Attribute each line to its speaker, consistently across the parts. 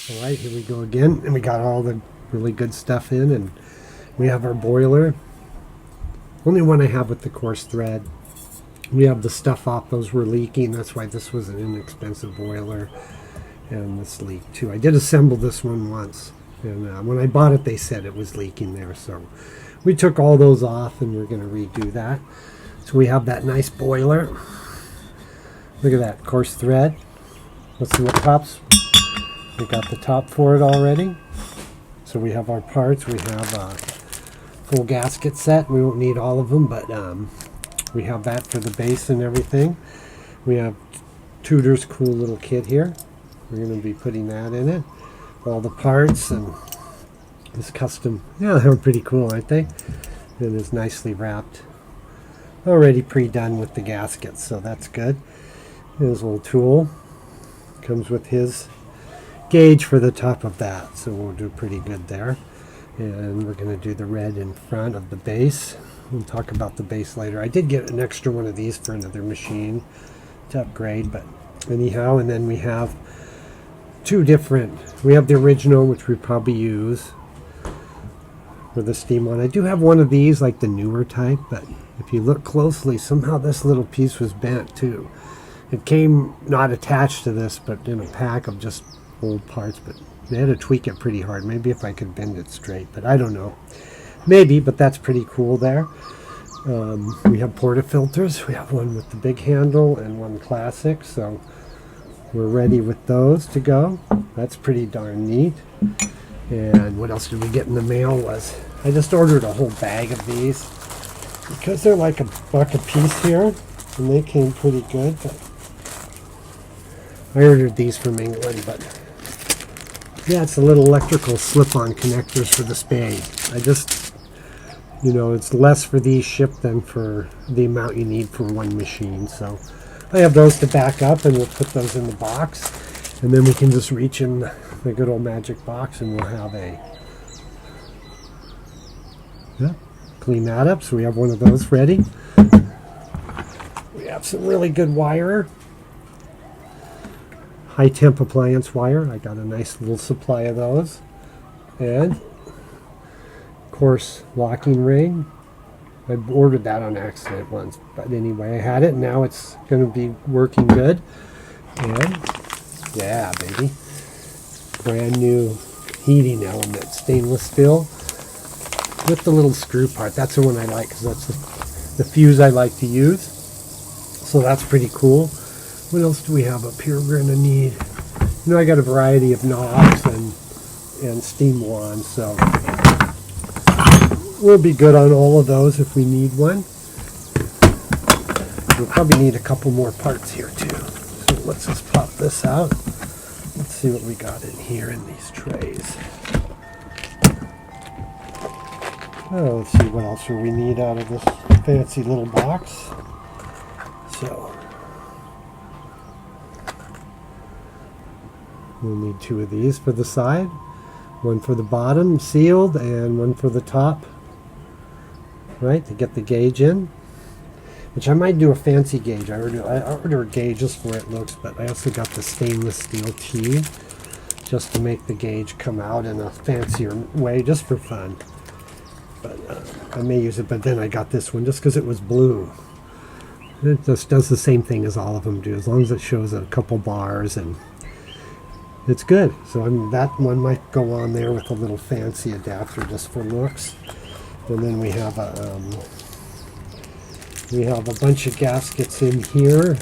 Speaker 1: All right, here we go again, and we got all the really good stuff in, and we have our boiler. Only one I have with the coarse thread. We have the stuff off; those were leaking. That's why this was an inexpensive boiler, and this leaked too. I did assemble this one once, and when I bought it, they said it was leaking there, so we took all those off, and we're going to redo that. So we have that nice boiler. Look at that coarse thread. Let's see what tops. We got the top for it already. So we have our parts. We have a full gasket set. We won't need all of them, but we have that for the base and everything. We have Tudor's cool little kit here. We're going to be putting that in it. All the parts and this custom. Yeah, they're pretty cool, aren't they? And it's nicely wrapped. Already pre-done with the gaskets, so that's good. His little tool. Comes with his gauge for the top of that, so we'll do pretty good there. And we're going to do the red in front of the base. We'll talk about the base later. I did get an extra one of these for another machine to upgrade, but anyhow. And then we have two different. We have the original, which we probably use for the steam one. I do have one of these, like the newer type, but if you look closely, somehow this little piece was bent too. It came not attached to this, but in a pack of just old parts, but they had to tweak it pretty hard. Maybe if I could bend it straight, but I don't know. Maybe, but that's pretty cool there. We have portafilters. We have one with the big handle and one classic, so we're ready with those to go. That's pretty darn neat. And what else did we get in the mail was, I just ordered a whole bag of these because they're like $1 a piece here, and they came pretty good. But I ordered these from England, but yeah, it's a little electrical slip-on connectors for the spade. I just, it's less for these shipped than for the amount you need for one machine. So I have those to back up, and we'll put those in the box, and then we can just reach in the good old magic box, and we'll have clean that up. So we have one of those ready. We have some really good wire. High temp appliance wire. I got a nice little supply of those. And of course, locking ring. I ordered that on accident once, but anyway, I had it. Now it's going to be working good. And yeah, baby, brand new heating element, stainless steel with the little screw part. That's the one I like because that's the fuse I like to use. So that's pretty cool. What else do we have up here we're going to need? I got a variety of knobs and steam wands, so we'll be good on all of those if we need one. We'll probably need a couple more parts here too. So let's just pop this out. Let's see what we got in here in these trays. Oh, let's see what else we need out of this fancy little box. So we'll need two of these for the side, one for the bottom sealed and one for the top, right, to get the gauge in, which I might do a fancy gauge. I order a gauge just for it looks, but I also got the stainless steel T just to make the gauge come out in a fancier way, just for fun. But I may use it, but then I got this one just because it was blue. It just does the same thing as all of them do, as long as it shows a couple bars, and it's good. So that one might go on there with a little fancy adapter just for looks. And then we have a bunch of gaskets in here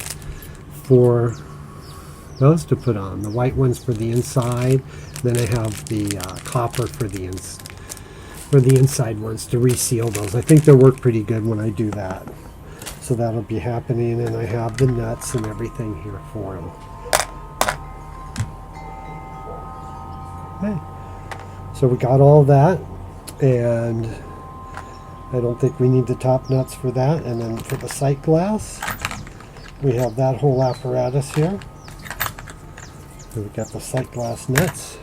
Speaker 1: for those to put on. The white ones for the inside. Then I have the copper for the inside ones to reseal those. I think they'll work pretty good when I do that. So that'll be happening, and I have the nuts and everything here for them. Okay. So we got all that, and I don't think we need the top nuts for that. And then for the sight glass, we have that whole apparatus here. So we got the sight glass nuts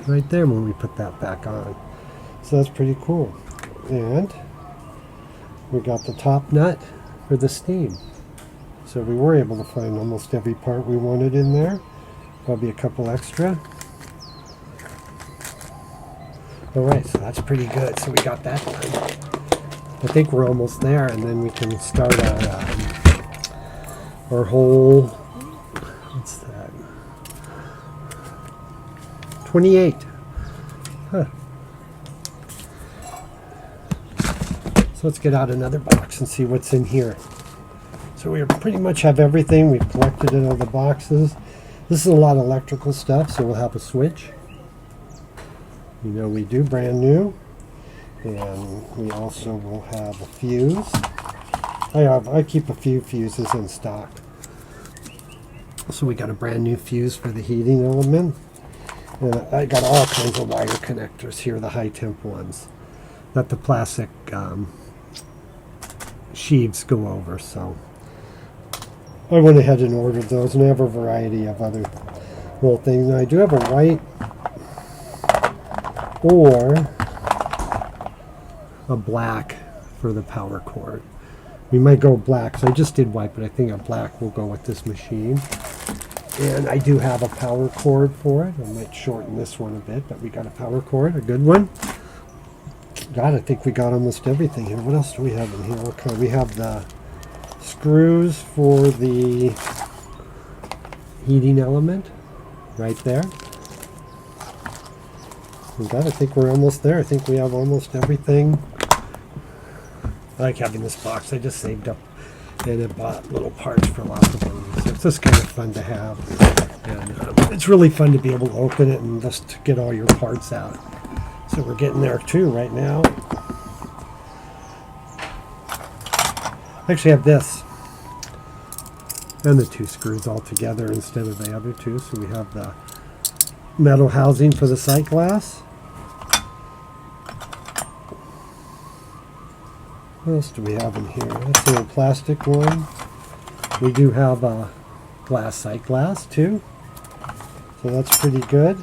Speaker 1: right there when we put that back on. So that's pretty cool. And we got the top nut for the steam. So we were able to find almost every part we wanted in there. Probably a couple extra. Alright, so that's pretty good. So we got that done. I think we're almost there, and then we can start our whole, what's that? 28. Huh. So let's get out another box and see what's in here. So we pretty much have everything. We've collected it out of the boxes. This is a lot of electrical stuff, so we'll have a switch. You know we do, brand new. And we also will have a fuse. I keep a few fuses in stock. So we got a brand new fuse for the heating element. And I got all kinds of wire connectors here, the high temp ones that the plastic sheaves go over. So I went ahead and ordered those, and I have a variety of other little things. Now I do have a white or a black for the power cord. We might go black, so I just did white, but I think a black will go with this machine. And I do have a power cord for it. I might shorten this one a bit, but we got a power cord, a good one. God, I think we got almost everything here. What else do we have in here? Okay, we have the screws for the heating element right there. God, I think we're almost there. I think we have almost everything. I like having this box. I just saved up and I bought little parts for lots of them. So it's just kind of fun to have. And it's really fun to be able to open it and just get all your parts out. So we're getting there too right now. I actually have this and the two screws all together instead of the other two. So we have the metal housing for the sight glass. What else do we have in here? That's a little plastic one. We do have a glass sight glass too. So that's pretty good.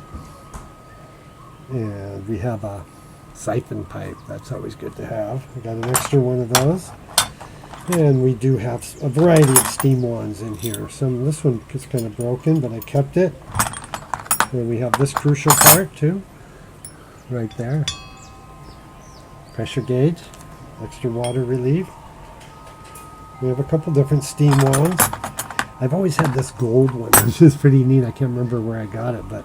Speaker 1: And we have a siphon pipe. That's always good to have. I got an extra one of those. And we do have a variety of steam wands in here. This one is kind of broken, but I kept it. And we have this crucial part too, right there. Pressure gauge, extra water relief. We have a couple different steam wands. I've always had this gold one, which is pretty neat. I can't remember where I got it, but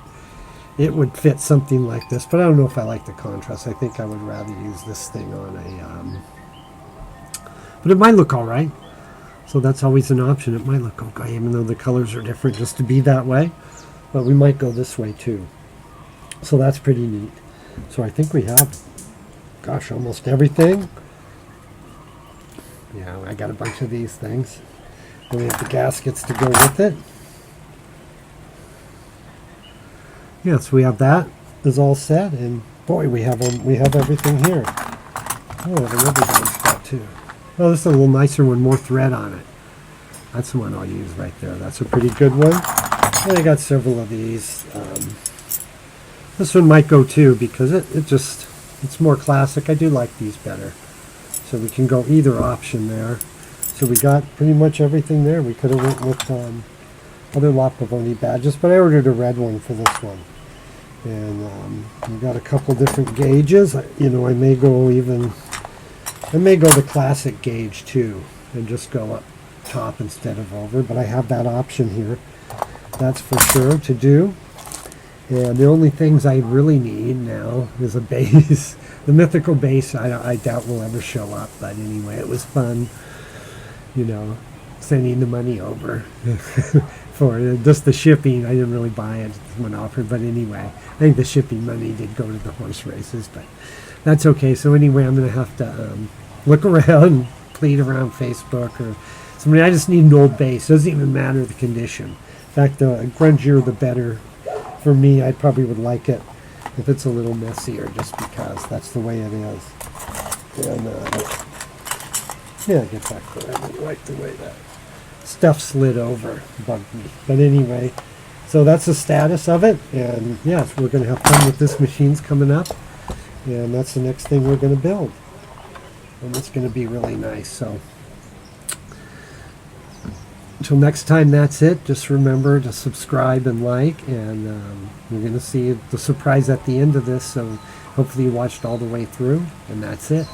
Speaker 1: it would fit something like this. But I don't know if I like the contrast. I think I would rather use this thing on a, but it might look all right. So that's always an option. It might look okay, even though the colors are different, just to be that way. But we might go this way too. So that's pretty neat. So I think we have, gosh, almost everything. Yeah, I got a bunch of these things. And we have the gaskets to go with it. Yeah, so we have that is all set, and boy, we have everything here. Oh, we have another one spot too. Oh, this is a little nicer one, more thread on it. That's the one I'll use right there. That's a pretty good one. And I got several of these. This one might go too because it's more classic. I do like these better. So we can go either option there. So we got pretty much everything there. We could have went with other La Pavoni badges, but I ordered a red one for this one. And we got a couple different gauges. You know, I may go the classic gauge too, and just go up top instead of over. But I have that option here. That's for sure to do. And the only things I really need now is a base. The mythical base I doubt will ever show up, but anyway, it was fun, you know, sending the money over for just the shipping. I didn't really buy it when offered, but anyway, I think the shipping money did go to the horse races, but that's okay. So anyway, I'm going to have to look around and plead around Facebook or somebody. I just need an old base. Doesn't even matter the condition. In fact, the grungier the better. For me, I probably would like it if it's a little messier, just because that's the way it is. And yeah, get back there. I don't like the way that stuff slid over. Bugged me. But anyway, so that's the status of it. And yeah, we're going to have fun with this machines coming up. And that's the next thing we're going to build. And it's going to be really nice. So Until next time, that's it. Just remember to subscribe and like, and you're going to see the surprise at the end of this, so hopefully you watched all the way through, and that's it.